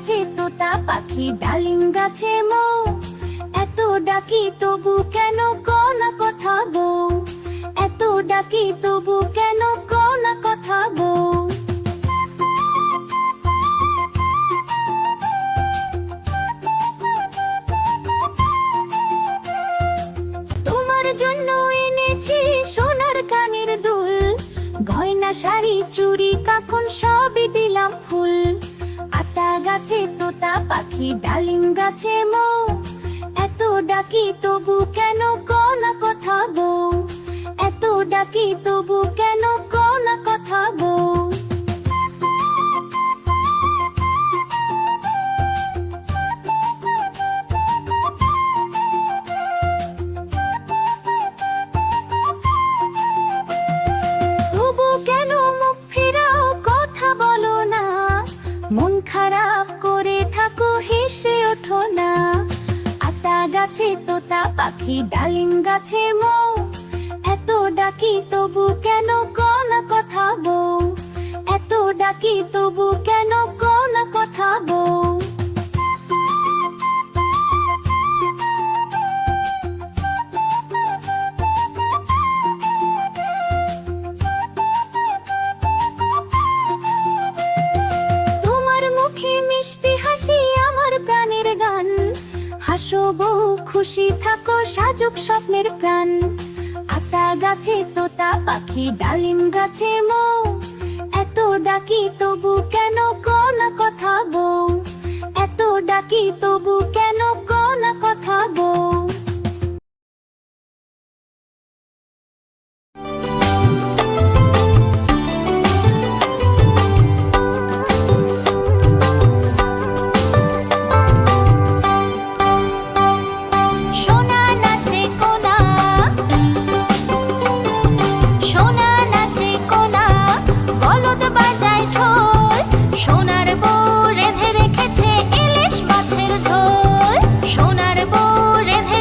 গাছে তোতা পাখি, ডালিম গাছে মৌ, এত ডাকি তবু কেন কও না কথা গো, এত ডাকি তবু কেন কও না কথা গো। তোমার জন্য এনেছি সোনার কানের দুল, গয়না শাড়ি চুড়ি কাখন সবই দিলাম ফুল। আতা গাছে তোতা পাখি, ডালিম গাছে মৌ, এত ডাকি তবু কেন কও না কথা গো, এত ডাকি তবু কেন কও না কথা গো। তবু কেন মুখ ফেরাও, কথা বলো না, মন খারাপ করে থাকো হেসে ওঠো না। আতা গাছে তোতা পাখি, ডালিম গাছে মৌ, এত ডাকি তবু কেন কও না কথা গো, এত ডাকি তবু কেন কও না কথা গো। তোমার মুখে মিষ্টি হাসি আমার প্রাণের গান, হাসো বউ খুশি থাকো সাজুক স্বপ্নের প্রাণ। আতা গাছে তোতা পাখি, ডালিম গাছে মৌ, এত ডাকি তবু কেন কও না কথা গো, এত ডাকি তবু কেন কও না কথা গো। সোনা নাচে কোনা, সোনা নাচে কোনা, বলদ বাজায় ঢোল, সোনার বউ রেঁধে রেখেছে ইলিশ মাছের ঝোল, সোনার বউ রেঁধে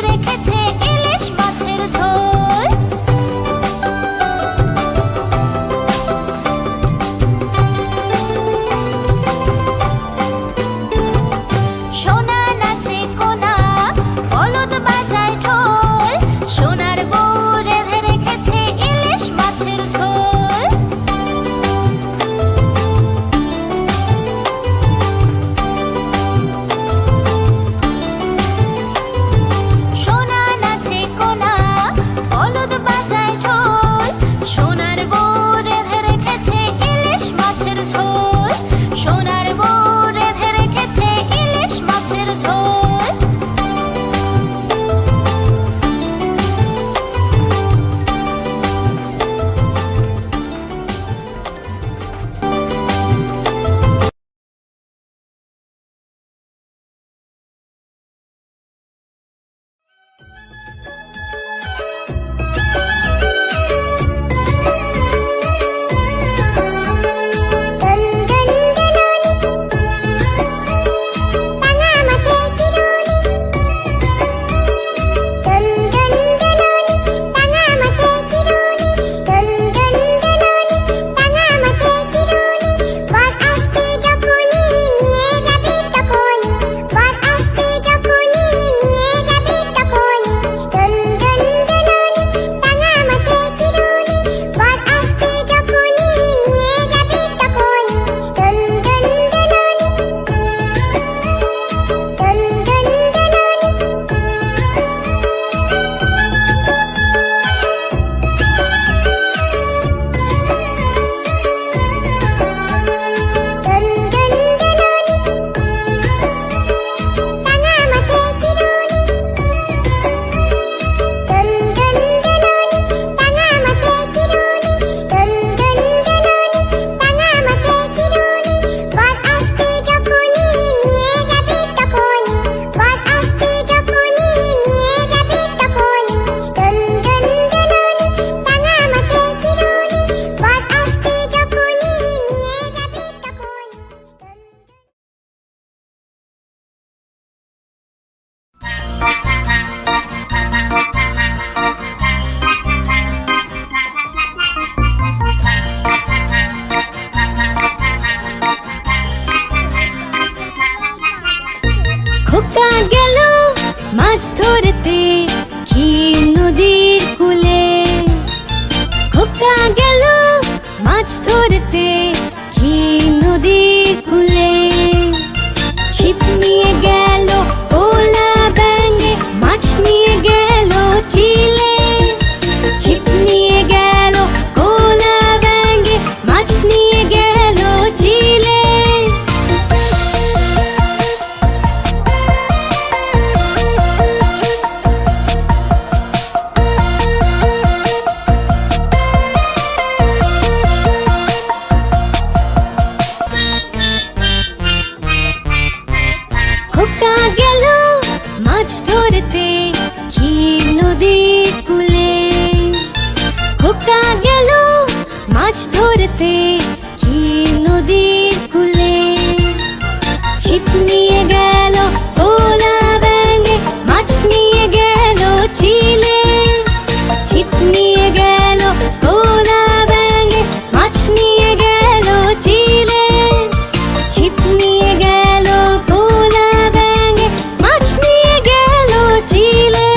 নৌকা গেল মাছ ধরতে কি নদীর কূলে। ছিপ নিয়ে গেল ভোলা ব্যাঙে, মাছ নিয়ে গেল চিলে। ছিপ নিয়ে গেল ভোলা ব্যাঙে, মাছ নিয়ে গেল চিলে। ছিপ নিয়ে গেল ভোলা ব্যাঙে, মাছ নিয়ে গেল চিলে।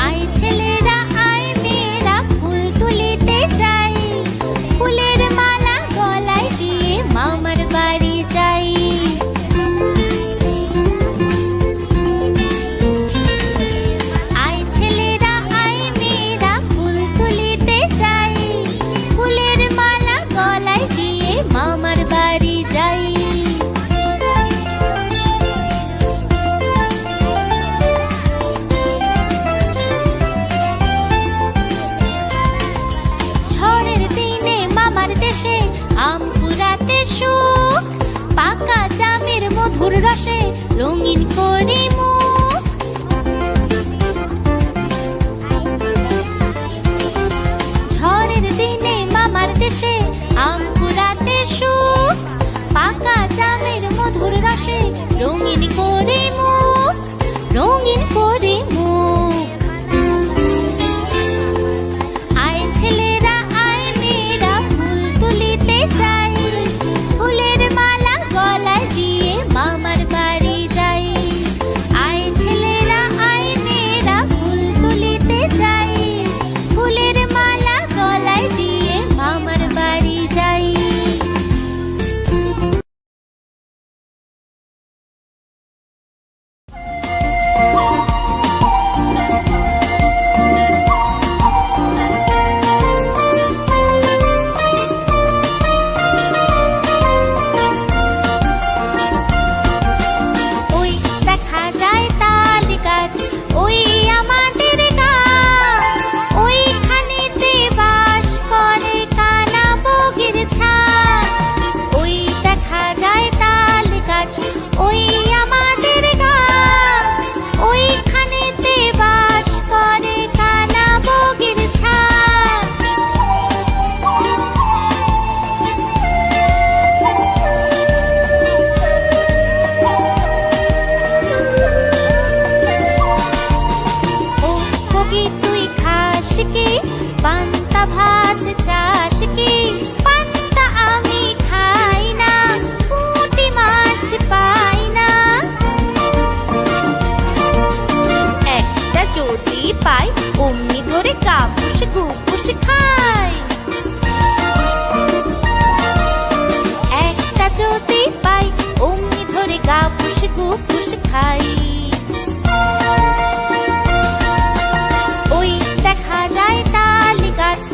আয় ছেলেরা আয় মেয়েরা ফুল তুলিতে যাই, ফুলের মালা গলায় দিয়ে মামার বাড়ি যাই। আয় ছেলেরা আয় মেয়েরা ফুল তুলিতে যাই, ফুলের মালা গলায় দিয়ে মামার বাড়ি যাই। ঝড়ের দিনে মামার দেশে আম কুড়াতে সুখ, পাকা জামের মধুর রসে রঙিন করি মুখ। ঝড়ের দিনে মামার দেশে আম কুড়াতে সুখ, পাকা জামের মধুর রসে রঙিন করি মুখ, রঙিন করি মুখ। আয় ছেলেরা আয় মেয়েরা ফুল তুলিতে যাই, ফুলের মালা গলায় দিয়ে মামার বাড়ি যাই। আয় ছেলেরা আয় মেয়েরা ফুল তুলিতে যাই, ফুলের মালা গলায় দিয়ে মামার বাড়ি যাই। ওই দেখা যায় তাল গাছ, ওই আমাদের গাছ, ওইখানেতে বাস করে কানা বগির ছাদ। ওই দেখা যায় তাল গাছ, ওই আমাদের গাছ, ওইখানেতে বাস করে কানা বগির ছাদ। ও বগি তুই খাস কি পান্তা ভাত চাস কি? পান্তা আমি খাই না, পুঁটি মাছ পাই না। একটা যদি পাই অমনি ধরে কাপুস গুপুস খাই। একটা যদি পাই অমনি ধরে কাপুস গুপুস খাই। ওই দেখা যায় তাল গাছ,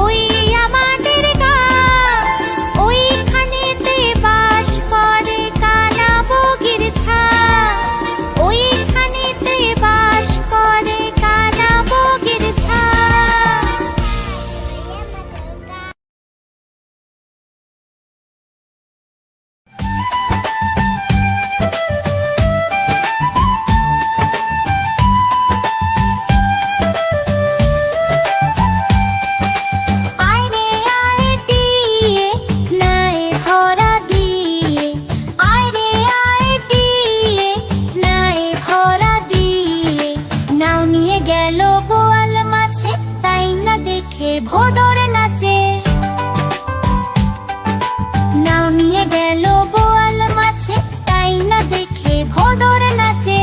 ওই আমাদের গাছ, ওইখানেতে বাস করে কানা বগির ছাদ। ওইখানেতে বাস করে কানা বগির ছাদ। ভোদর নাচে, নাও নিয়ে গেল বোয়াল মাছে, তাই না দেখে ভোদর নাচে।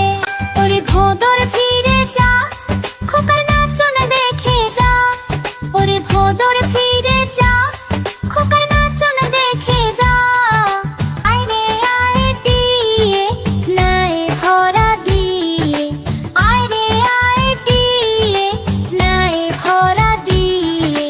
ওরে ভোদর ফিরে যা, খোকার নাচন দেখে যা। ওরে ভোদর ফিরে যা, খোকার নাচন দেখে যা। আয় রে আয় টিয়ে, নাই ভরা দিয়ে। আয় রে আয় টিয়ে, নাই ভরা দিয়ে।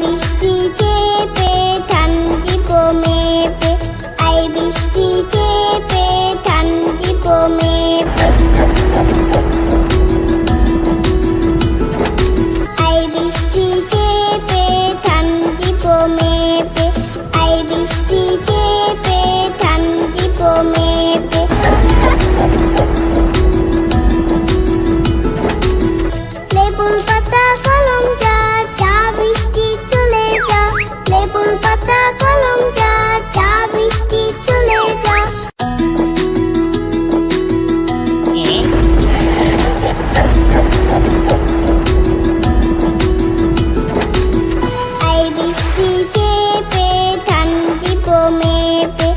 বৃষ্টি চেপে ধান দিব মেপে, আই বৃষ্টি চেপে ধান দিব মেপে, আই বৃষ্টি চেপে ধান দিব মেপে, আই বৃষ্টি চেপে ধান দিব মেপে। লেবুর পাতা কলম যা, চা বৃষ্টি চলে যা, লেবুর পাতা কলম যা, চা বৃষ্টি চলে যা। আই বৃষ্টি চেপে ধান দিব মেপে,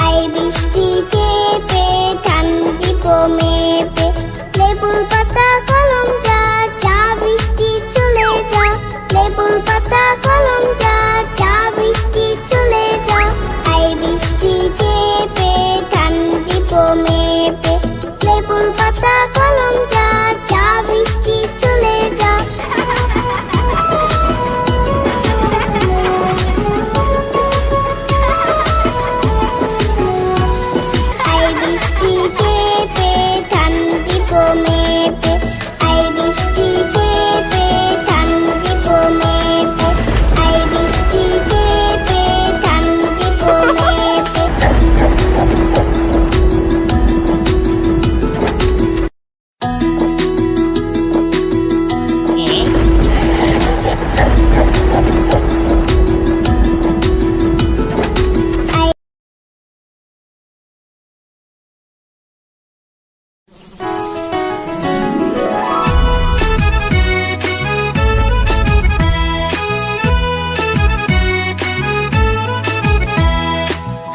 আই বৃষ্টি চেপে ধান দিব মেপে, লেবুর পাতা কলম যা, চা বৃষ্টি চলে যা, লেবুর পাতা কলম যা, চা বৃষ্টি চলে যা। আই বৃষ্টি চেপে ধান দিব মেপে, লেবুর পাতা কলম যা, চা বৃষ্টি চলে যা। আই বৃষ্টি চেপে ধান দিব মেপে, আই বৃষ্টি চেপে ধান দিব মেপে, আই বৃষ্টি চেপে ধান দিব মেপে।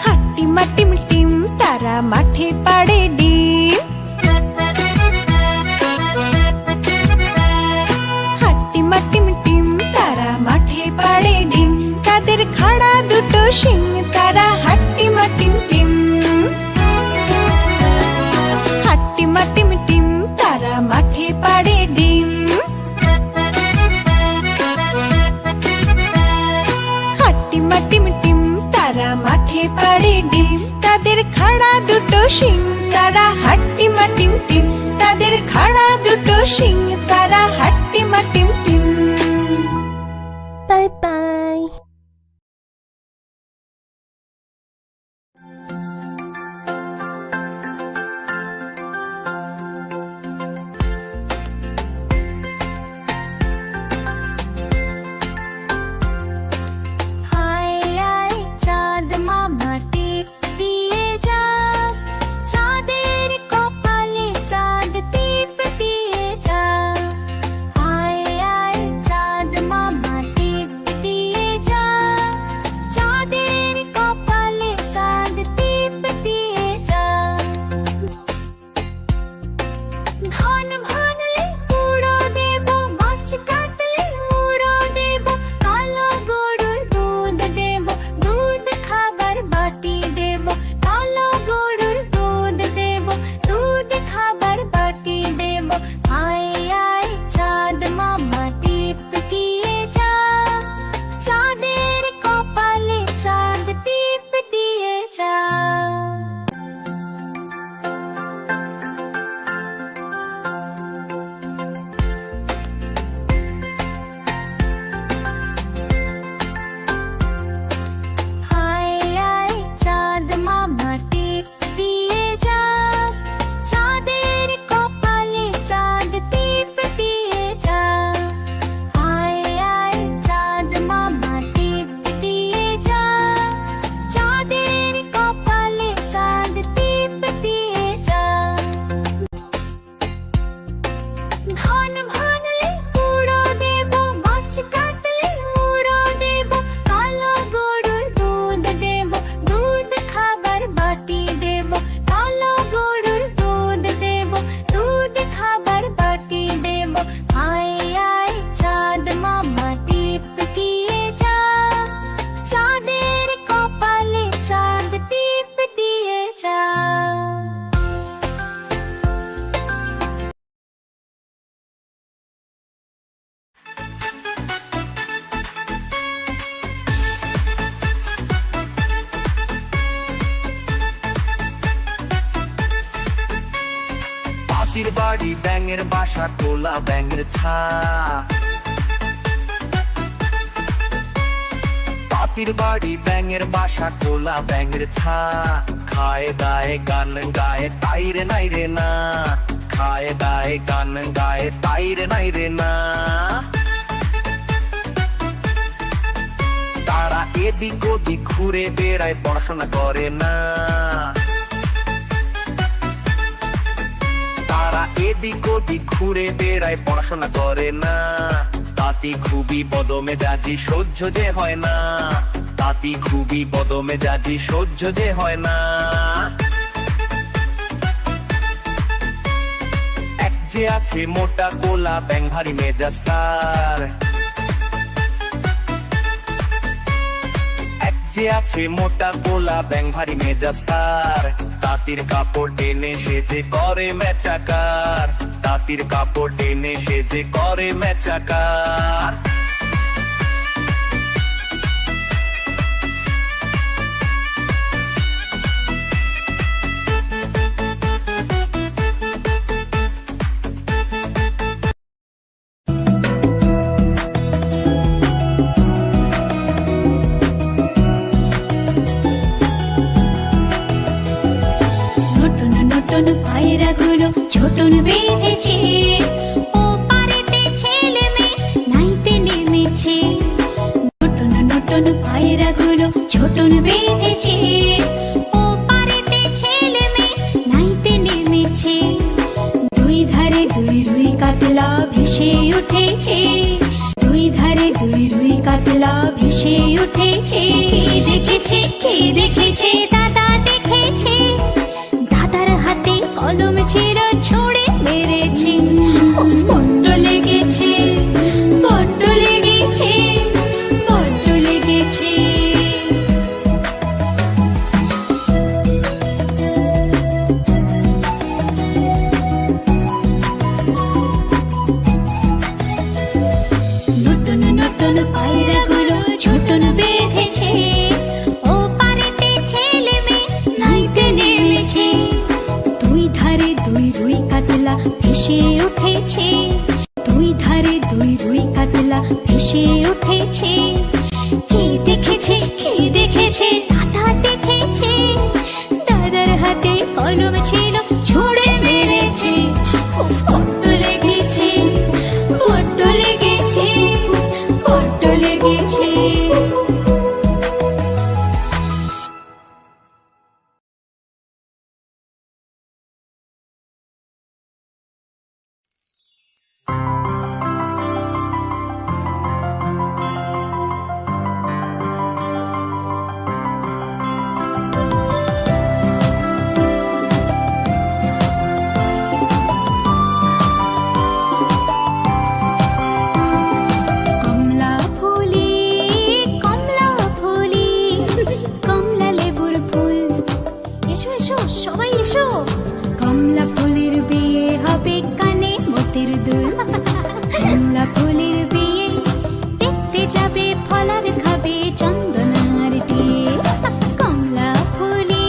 হাট্টিম টিম টিম তারা মাঠে পাড়ে ডিম, হাট্টিম টিম টিম তারা মাঠে পাড়ে ডিম, তাদের খাড়া দুটো শিং তারা হাট্টিম টিম টিম, হাট্টিম টিম টিম তারা মাঠে পাড়ে ডিম, হাট্টিম টিম টিম তারা মাঠে পাড়ে ডিম, তাদের খাড়া দুটো শিং তারা হাট্টিম টিম টিম, তাদের খাড়া দুটো শিং তারা হাট্টিম টিম টিম। Bye bye. হায় আয় চাঁদ মামা টিপ দিয়ে যা, চাঁদের কপালে চাঁদ টিপ দিয়ে যা। হায় আয় চাঁদ মামা টিপ দিয়ে যা, চাঁদের কপালে চাঁদ টিপ দিয়ে যা। ধান ভানলে পুরো দেব, মাছ কাটলে মুড়ো দেব, কালো গরুর দুধ দেব, দুধ খাবার বাটি দেব, কালো গরুর দুধ দেব, দুধ খাবার বাটি দেব। আয় আয় চাঁদ মামা টিপ দিয়ে যা, চাঁদের কপালে চাঁদ টিপ দিয়ে যা। হায় আয় চাঁদ মামা টিপ দিয়ে যা, চাঁদের কপালে চাঁদ টিপ দিয়ে যা। হায় আয় চাঁদ মামা টিপ দিয়ে যা, চাঁদের কপালে চাঁদ টিপ দিয়ে যা। ধান ভানলে পুরো দেব, মাছ কাটলে মুড়ো দেব, কালো গরুর দুধ দেব, দুধ খাবার বাটি দেব, কালো গরুর দুধ দেব, দুধ খাবার বাটি দেব। আয় আয় চাঁদ মামা টিপ দিয়ে যা, চাঁদের কপালে চাঁদ টিপ দিয়ে যা। ব্যাঙের বাসা তোলা ব্যাঙের ছা। তাঁতির বাড়ি ব্যাঙের বাসা তোলা ব্যাঙের ছা। খায় দায় গান গায় তাই রে নাই রে না, খায় দায় গান গায় তাই রে নাই রে না। তারা এদিক ওদিক ঘুরে বেড়ায় পড়াশোনা করে না, তারা এদিক ওদিক ঘুরে বেড়ায় পড়াশোনা করে না। তাঁতি খুবই বদমেজাজি সহ্য যে হয় না, তাঁতি খুবই বদমেজাজি সহ্য যে হয় না। এক যে আছে মোটা কোলা ব্যাঙ ভারী মেজাজ তার, এক যে আছে মোটা কোলা ব্যাঙ ভারী মেজাজ তার। তাঁতির কাপড় টেনে সে যে করে মেচাকার, তাঁতির কাপড় টেনে সে যে করে মেচাকার। নতুন নতুন পায়রাগুলো ছোটন বেঁধেছে, ও পারেতে ছেলে মেয়ে নাইতে নেমেছে। নতুন নতুন পায়রাগুলো ছোটন বেঁধেছে, ও পারেতে ছেলে মেয়ে নাইতে নেমেছে। দুই ধারে দুই রুই কাতলা ভেসে উঠেছে, দুই ধারে দুই রুই কাতলা ভেসে উঠেছে। কে দেখেছে কে দেখেছে দাদা দেখেছে, দাদার হাতে কলম ছিল ছুঁড়ে মেরেছে। বড্ড লেগেছে বড্ড লেগেছে বড্ড লেগেছে। নতুন নতুন পায়রাগুলো ছোটন বেঁধেছে, ও পারেতে ছেলে মেয়ে নাইতে নেমেছে। দুই ধারে দুই রুই কাতলা ভেসে উঠেছে, দুই ধারে দুই রুই কাতলা ভেসে উঠেছে। কে দেখেছে কে দেখেছে দাদা দেখেছে, দাদার হাতে কলম ছিল ছুঁড়ে মেরেছে। বড্ড লেগেছে বড্ড লেগেছে বড্ড লেগেছে। কমলা ফুলি কমলা লেবুর ফুল, এসো এসো সবাই এসো। কমলা ফুলের বিয়ে হবে কানে মোতির দুল, কমলা ফুলের বিয়ে দেখতে যাবে ফলার খাবে চন্দনার দিয়ে। কমলা ফুলি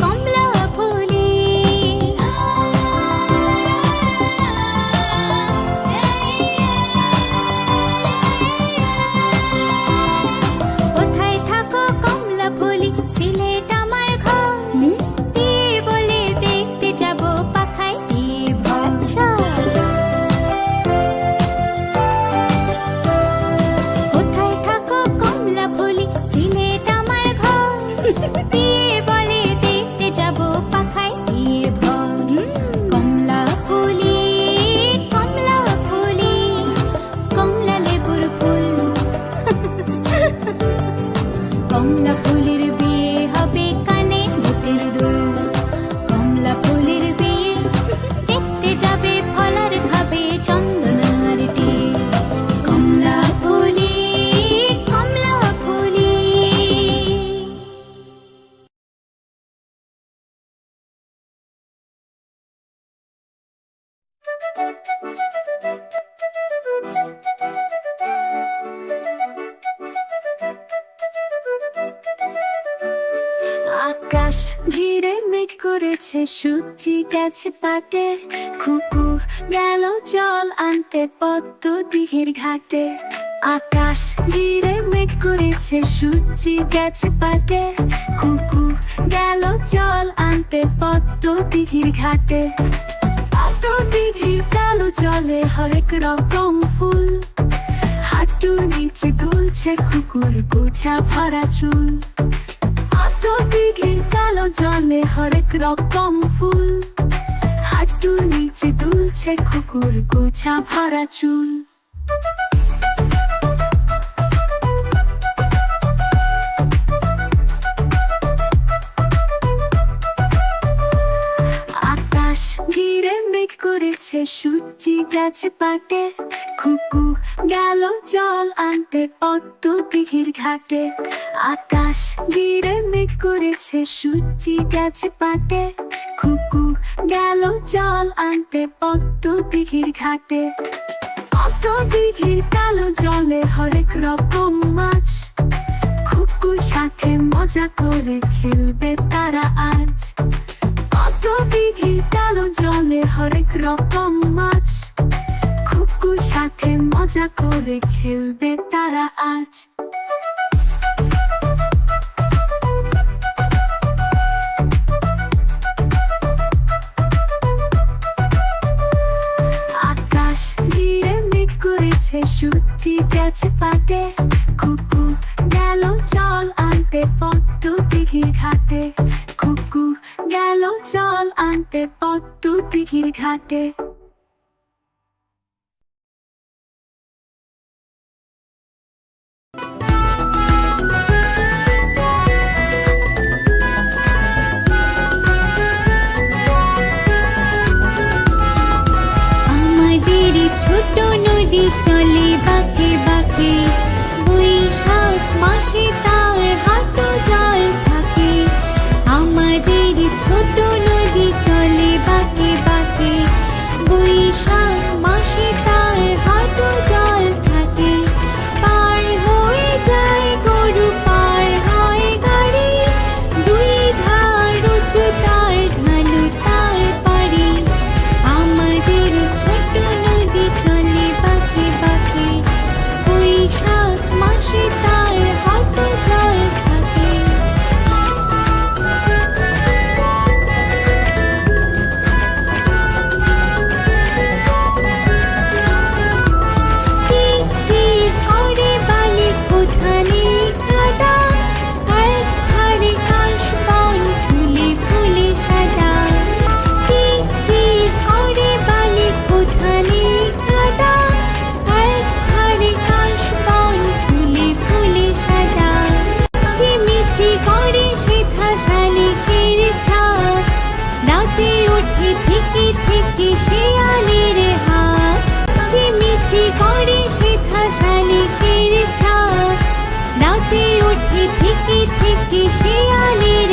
কমলা ফুলি। কোথায় থাকো কমলা ফুলি, সিলেট আমার ঘর, দিয়ে বলে দেখতে যাব পাখায় দিয়ে ভর। কোথায় থাকো কমলা ফুলি, সিলেট আমার ঘর, দিয়ে বলে দেখতে যাব পাখায় দিয়ে ভর। কমলা ফুলি কমলা লেবুর ফুল। কমলা ফুলের বিয়ে হবে কানে মোতির দুল, কমলা ফুলের বিয়ে দেখতে যাবে ফলার খাবে চন্দনার দিয়ে। কমলা ফুলি কমলা ফুলি। আকাশ ঘিরে মেঘ করেছে, সূর্যি গেছে পাটে, কুকুর গেল জল আনতে পদ্ম দিঘির ঘাটে আকাশ ঘিরে মেঘ করেছে সূর্যি গেছে পাটে কুকু গেল জল আনতে পদ্ম দিঘির ঘাটে পদ্ম দিঘির কালো জলে হরেক রকম ফুল হাঁটুর নিচে দুলছে কুকুর গোছা ভরা চুল পদ্ম দিঘির কালো জলে হরেক রকম ফুল হাঁটুর নিচে দুলছে কুকুর গোছা ভরা চুল আকাশ ঘিরে মেঘ করেছে সূর্যি গেছে পাটে কুকু গেল জল আনতে পদ্ম দিঘির ঘাটে আকাশ ঘিরে মেঘ করেছে সূর্যি গেছে পাটে কুকু গেল জল আনতে পদ্ম দিঘির ঘাটে পদ্ম দিঘির কালো জলে হরেক রকম মাছ কুকুর সাথে মজা করে খেলবে তারা আজ পদ্ম দিঘির কালো জলে হরেক রকম মাছ কুকুর সাথে মজা করে খেলবে তারা আজ আকাশ ঘিরে মেঘ করেছে সূর্যি গেছে পাটে কুকু গেল জল আনতে পদ্ম দিঘির ঘাটে কুকু গেল জল আনতে পদ্ম দিঘির ঘাটে আমাদের ছোট নদী চলে বাঁকে বাঁকে বৈশাখ মাসে তার হাঁটু জল থাকে আমাদের ছোট নদী চলে বাঁকে বাঁকে বৈশাখ মাসে তার হাঁটু জল থাকে পার হয়ে যায় গরু পার হয় গাড়ি দুই ধার উঁচু তার ঢালু তার পারি আমাদের ছোট নদী চলে বাঁকে বাঁকে বৈশাখ মাসে তার হাঁটু জল থাকে চিকচিক করে বালি কোথানে কাদা এক ধারে কাশ বন ফুলে ফুলে সাদা চিকচিক করে বালি কোথানে কাদা এক ধারে কাশ বন ফুলে ফুলে সাদা চিমিচি করে সেথা শালিকের ছাপ রাতে ওঠে থেকে থেকে শেয়ালের হাত চিমিচি করে সেথা শালিকের ছাপ রাতে ওঠে থেকে থেকে শেয়ালের